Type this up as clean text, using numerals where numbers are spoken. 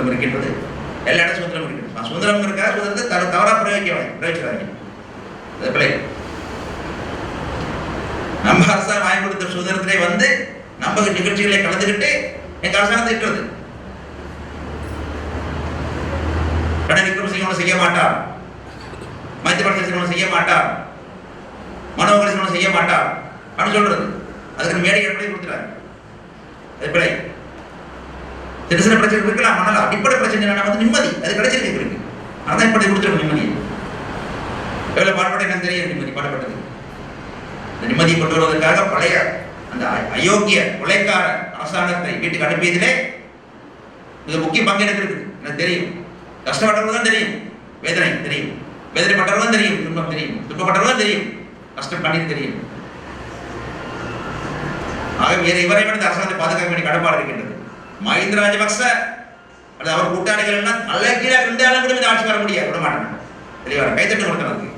சுதந்திரம் இருக்கின்றது, எல்லா இடம் சுதந்திரம் இருக்கின்றது. சுதந்திரம் இருக்கா, சுதந்திரத்தை தவறாக பிரயோகிக்கிறாங்க. பிள்ளை நம்ம அரசாங்கம் வாங்கி கொடுத்த சுதந்திரத்திலே வந்து நம்ம நிகழ்ச்சிகளை கலந்துக்கிட்டு எங்க அரசாங்கம் திட்டுறது. ரணில் விக்ரமசிங்க செய்ய மாட்டார், மைத்திரிபால செய்ய மாட்டார், மனோகர் செய்ய மாட்டார் அப்படின்னு சொல்றது. அதுக்கு மேடை ஏற்படுத்தி கொடுத்துறாரு. அது பிள்ளை சின்ன சின்ன பிரச்சனை இருக்கலாம், ஆனால் அடிப்படை பிரச்சனை வந்து நிம்மதி அது கிடைச்சிருக்கு இருக்கு. அதான் இப்படி கொடுத்துருக்கோம் நிம்மதியை. எவ்வளவு பாடுபட்ட எனக்கு தெரியும் நிம்மதி பாடுபட்டது. இந்த நிம்மதியை கொண்டு வருவதற்காக பழைய அந்த அயோக்கிய கொலைக்கார அரசாங்கத்தை வீட்டுக்கு அனுப்பியதிலே மிக முக்கிய பங்கு எனக்கு இருக்குது. எனக்கு தெரியும். கஷ்டப்பட்டவர்கள் தான் தெரியும், வேதனை தெரியும், வேதனைப்பட்டவர்கள் தான் தெரியும், துன்பம் தெரியும், துன்பப்பட்டவர்கள் தான் தெரியும், கஷ்டம் பண்ணிட்டு தெரியும். ஆக வேறு இவரை விட அரசாங்கத்தை பாதுகாக்க வேண்டிய கடப்பாடு இருக்கின்றது. மஹிந்த ராஜபக்ச அல்லது அவர் கூட்டாளிகள் எல்லாம் நல்ல கீழே 2 ஆளும் கூட ஆட்சி வர முடியாது, விட மாட்டாங்க. தெளிவாக கைத்தட்டு கொடுத்தவருக்கு